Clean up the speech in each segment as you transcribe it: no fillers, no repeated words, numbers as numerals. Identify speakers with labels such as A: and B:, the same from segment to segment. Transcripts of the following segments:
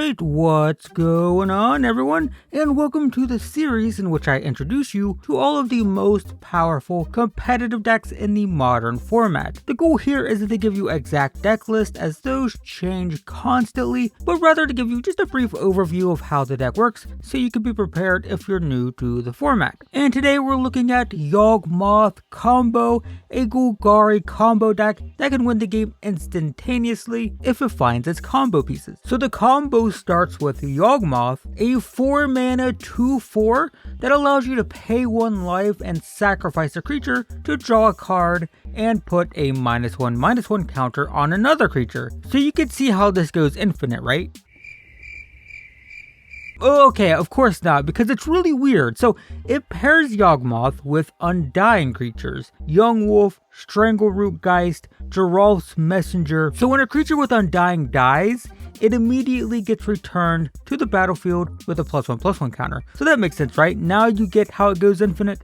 A: Alright, what's going on everyone? And welcome to the series in which I introduce you to all of the most powerful competitive decks in the modern format. The goal here isn't to give you exact deck lists as those change constantly, but rather to give you just a brief overview of how the deck works so you can be prepared if you're new to the format. And today we're looking at Yawgmoth Combo, a Golgari combo deck that can win the game instantaneously if it finds its combo pieces. So the combo starts with Yawgmoth, a 4-mana 2/4 that allows you to pay 1 life and sacrifice a creature to draw a card and put a -1/-1 counter on another creature. So you can see how this goes infinite, right? Okay, of course not, because it's really weird. So it pairs Yawgmoth with Undying creatures, Young Wolf, Strangleroot Geist, Geralf's Messenger. So when a creature with Undying dies, it immediately gets returned to the battlefield with a +1/+1 counter. So that makes sense, right? Now you get how it goes infinite.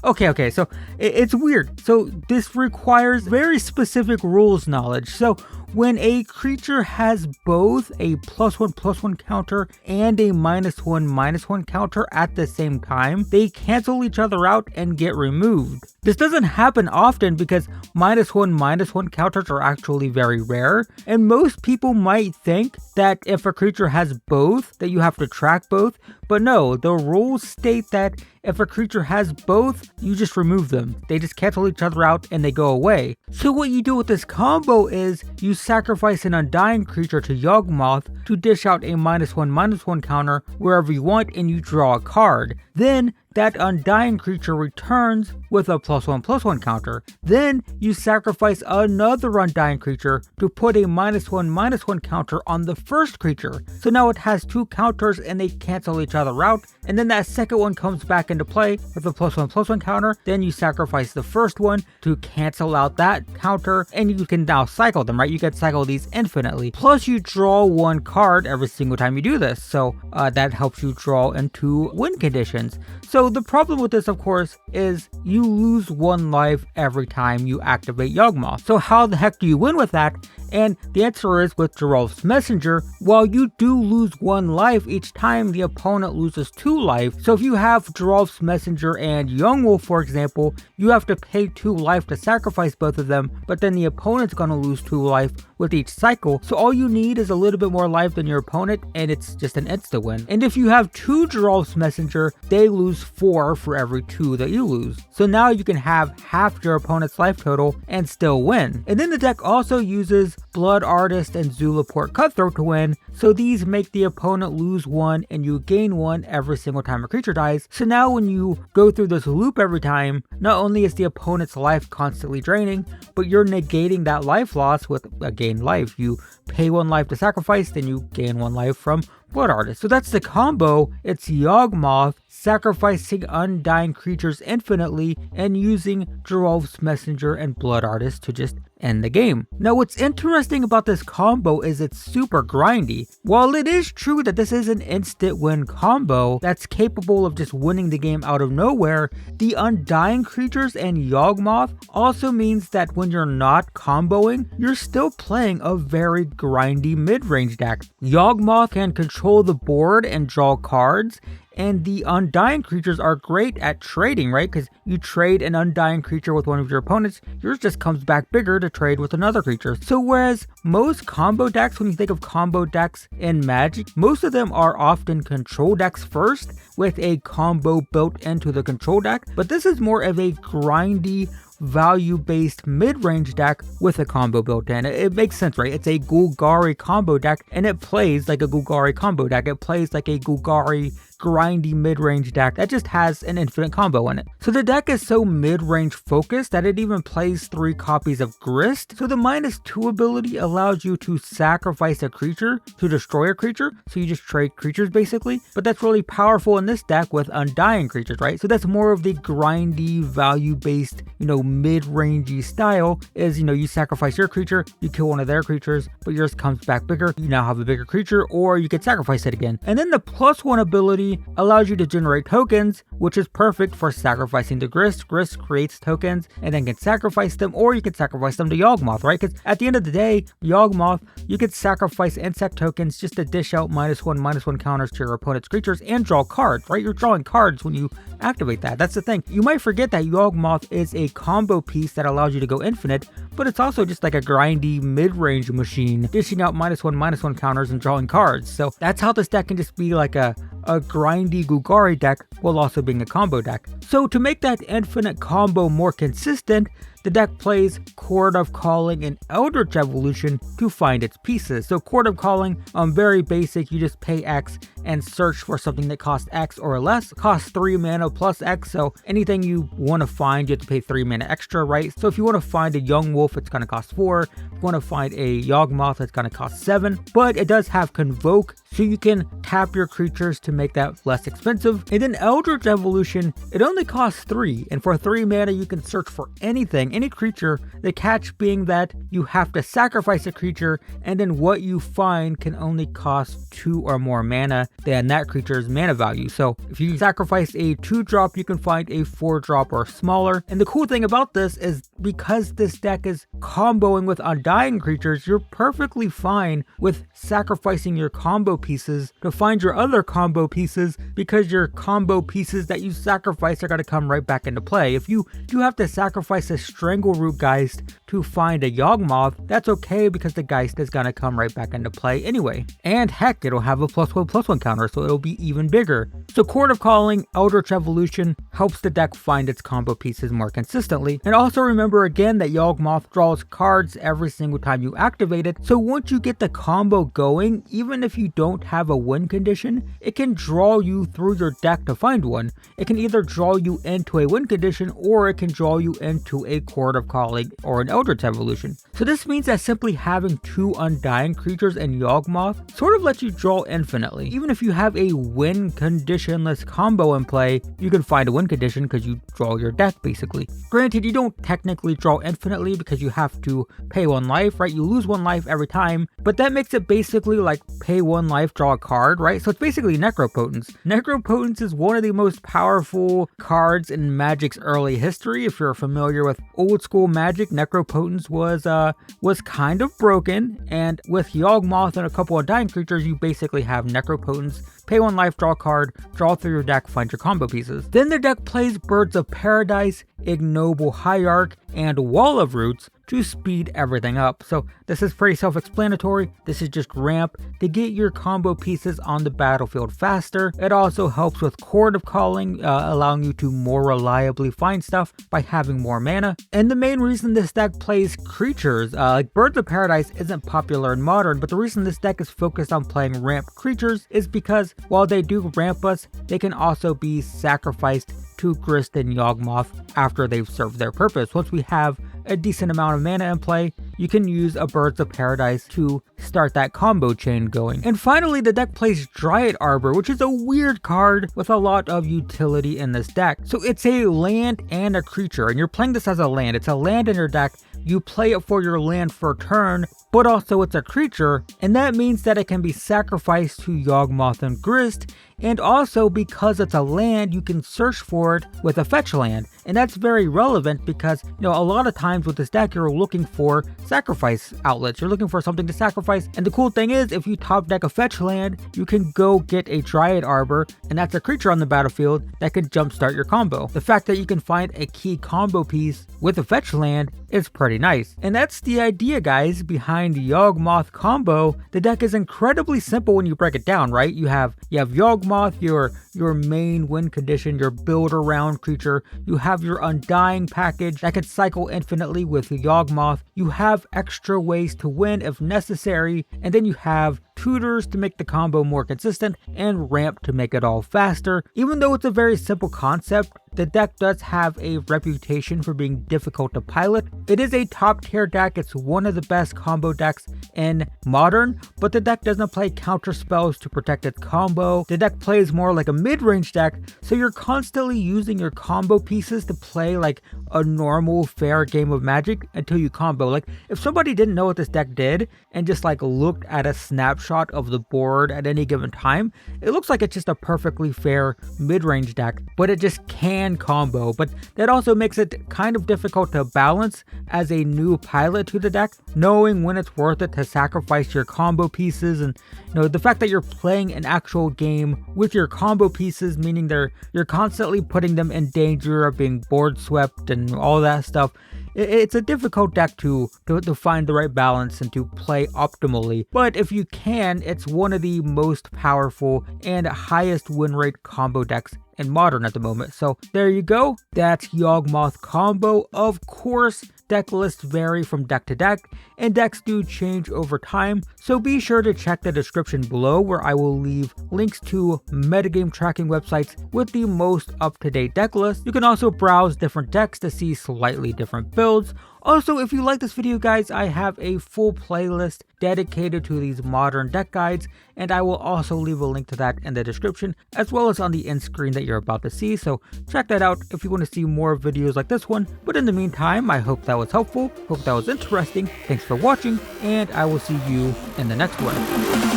A: Okay, so it's weird. So this requires very specific rules knowledge. So when a creature has both a +1/+1 counter and a -1/-1 counter at the same time, they cancel each other out and get removed. This doesn't happen often because -1/-1 counters are actually very rare, and most people might think that if a creature has both, that you have to track both, but no, the rules state that if a creature has both, you just remove them. They just cancel each other out and they go away. So what you do with this combo is you sacrifice an Undying creature to Yawgmoth to dish out a -1/-1 counter wherever you want and you draw a card. Then that Undying creature returns with a +1/+1 counter. Then you sacrifice another Undying creature to put a -1/-1 counter on the first creature. So now it has 2 counters and they cancel each other out. And then that second one comes back into play with a +1/+1 counter. Then you sacrifice the first one to cancel out that counter, and you can now cycle them, right? You can cycle these infinitely. Plus you draw 1 card every single time you do this. So that helps you draw into win conditions. So the problem with this, of course, is you lose 1 life every time you activate Yawgmoth. So how the heck do you win with that? And the answer is with Geralf's Messenger. While you do lose 1 life each time, the opponent loses 2 life. So if you have Geralf's Messenger and Young Wolf, for example, you have to pay 2 life to sacrifice both of them, but then the opponent's gonna lose 2 life with each cycle. So all you need is a little bit more life than your opponent, and it's just an insta win. And if you have 2 Geralf's Messenger, they lose 4 for every 2 that you lose. So now you can have half your opponent's life total and still win. And then the deck also uses Blood Artist and Zulaport Cutthroat to win, so these make the opponent lose 1 and you gain 1 every single time a creature dies. So now when you go through this loop every time, not only is the opponent's life constantly draining, but you're negating that life loss with a gained life. You pay 1 life to sacrifice, then you gain 1 life from Blood Artist. So that's the combo. It's Yawgmoth sacrificing Undying creatures infinitely and using Geralf's Messenger and Blood Artist to just end the game. Now what's interesting about this combo is it's super grindy. While it is true that this is an instant win combo that's capable of just winning the game out of nowhere, the Undying creatures and Yawgmoth also means that when you're not comboing, you're still playing a very grindy mid-range deck. Yawgmoth can control the board and draw cards, and the Undying creatures are great at trading, right? Because you trade an Undying creature with one of your opponents, yours just comes back bigger to trade with another creature. So whereas most combo decks, when you think of combo decks in Magic, most of them are often control decks first with a combo built into the control deck, but this is more of a grindy, value-based mid-range deck with a combo built in. It makes sense, right? It's a Golgari combo deck and it plays like a Golgari combo deck. It plays like a Golgari grindy mid-range deck that just has an infinite combo in it. So the deck is so mid-range focused that it even plays 3 copies of Grist. So the -2 ability allows you to sacrifice a creature to destroy a creature. So you just trade creatures basically. But that's really powerful in this deck with Undying creatures, right? So that's more of the grindy, value-based, mid-rangey style is, you sacrifice your creature, you kill one of their creatures, but yours comes back bigger. You now have a bigger creature, or you can sacrifice it again. And then the +1 ability 3 allows you to generate tokens, which is perfect for sacrificing to Grist. Grist creates tokens and then can sacrifice them, or you can sacrifice them to Yawgmoth, right? Because at the end of the day, Yawgmoth, you could sacrifice insect tokens just to dish out -1/-1 counters to your opponent's creatures and draw cards, right? You're drawing cards when you activate that. That's the thing. You might forget that Yawgmoth is a combo piece that allows you to go infinite, but it's also just like a grindy mid-range machine, dishing out -1/-1 counters and drawing cards. So that's how this deck can just be like a grindy Golgari deck while also being a combo deck. So to make that infinite combo more consistent, the deck plays Chord of Calling and Eldritch Evolution to find its pieces. So Chord of Calling, very basic, you just pay X and search for something that costs X or less. Costs 3 mana plus X, so anything you want to find, you have to pay 3 mana extra, right? So if you want to find a young wolf, it's going to cost 4. If you want to find a Yawgmoth, it's going to cost 7. But it does have Convoke, so you can tap your creatures to make that less expensive. And then Eldritch Evolution, it only costs 3, and for 3 mana you can search for anything, any creature. The catch being that you have to sacrifice a creature, and then what you find can only cost 2 or more mana than that creature's mana value. So if you sacrifice a 2-drop, you can find a 4-drop or smaller. And the cool thing about this is because this deck is comboing with Undying creatures, you're perfectly fine with sacrificing your combo pieces to find your other combo pieces, because your combo pieces that you sacrifice are going to come right back into play. If you have to sacrifice a Strangleroot Geist to find a Yawgmoth, that's okay, because the Geist is going to come right back into play anyway. And heck, it'll have a +1/+1 counter, so it'll be even bigger. So Chord of Calling, Eldritch Evolution helps the deck find its combo pieces more consistently. And also remember again that Yawgmoth draws cards every single time you activate it, so once you get the combo going, even if you don't have a win condition, it can draw you through your deck to find one. It can either draw you into a win condition, or it can draw you into a Chord of Calling or an Eldritch Evolution. So this means that simply having 2 Undying creatures in Yawgmoth sort of lets you draw infinitely. Even if you have a win conditionless combo in play, you can find a win condition because you draw your deck basically. Granted, you don't technically draw infinitely because you have to pay 1 life, right? You lose 1 life every time, but that makes it basically like pay 1 life, draw a card, right? So it's basically Necropotence. Necropotence is one of the most powerful cards in Magic's early history. If you're familiar with old school Magic, Necropotence was kind of broken, and with Yawgmoth and a couple of Dying creatures, you basically have Necropotence. Pay 1 life, draw a card, draw through your deck, find your combo pieces. Then the deck plays Birds of Paradise, Ignoble Hierarch, and Wall of Roots to speed everything up. So this is pretty self-explanatory. This is just ramp to get your combo pieces on the battlefield faster. It also helps with Chord of Calling, allowing you to more reliably find stuff by having more mana. And the main reason this deck plays creatures, like Birds of Paradise isn't popular in Modern, but the reason this deck is focused on playing ramp creatures is because while they do ramp us, they can also be sacrificed to Grist and Yawgmoth after they've served their purpose. Once we have a decent amount of mana in play, you can use a Birds of Paradise to start that combo chain going. And finally, the deck plays Dryad Arbor, which is a weird card with a lot of utility in this deck. So it's a land and a creature, and you're playing this as a land. It's a land in your deck. You play it for your land for a turn, but also it's a creature, and that means that it can be sacrificed to Yawgmoth and Grist. And also, because it's a land, you can search for it with a fetch land. And that's very relevant because, a lot of times with this deck, you're looking for sacrifice outlets. You're looking for something to sacrifice. And the cool thing is, if you top deck a fetch land, you can go get a Dryad Arbor, and that's a creature on the battlefield that can jumpstart your combo. The fact that you can find a key combo piece with a fetch land is pretty nice. And that's the idea, guys, behind the Yawgmoth Combo. The deck is incredibly simple when you break it down, right? You have Yawgmoth, your main win condition, your build around creature. You have your Undying package that can cycle infinitely with Yawgmoth. You have extra ways to win if necessary, and then you have tutors to make the combo more consistent, and ramp to make it all faster. Even though it's a very simple concept, the deck does have a reputation for being difficult to pilot. It is a top tier deck. It's one of the best combo decks in Modern, but the deck doesn't play counter spells to protect its combo. The deck plays more like a mid-range deck, so you're constantly using your combo pieces to play like a normal fair game of Magic until you combo. Like if somebody didn't know what this deck did and just like looked at a snapshot of the board at any given time, it looks like it's just a perfectly fair mid-range deck, but it just can combo. But that also makes it kind of difficult to balance as a new pilot to the deck, knowing when it's worth it to sacrifice your combo pieces, and the fact that you're playing an actual game with your combo pieces, meaning you're constantly putting them in danger of being board swept and all that stuff. It's a difficult deck to find the right balance and to play optimally, but if you can, it's one of the most powerful and highest win rate combo decks in Modern at the moment. So there you go, that's Yawgmoth Combo. Of course, deck lists vary from deck to deck, and decks do change over time, so be sure to check the description below where I will leave links to metagame tracking websites with the most up-to-date deck list. You can also browse different decks to see slightly different builds. Also, if you like this video, guys, I have a full playlist dedicated to these modern deck guides, and I will also leave a link to that in the description, as well as on the end screen that you're about to see, so check that out if you want to see more videos like this one. But in the meantime, I hope that was helpful, hope that was interesting, thanks for watching, and I will see you in the next one.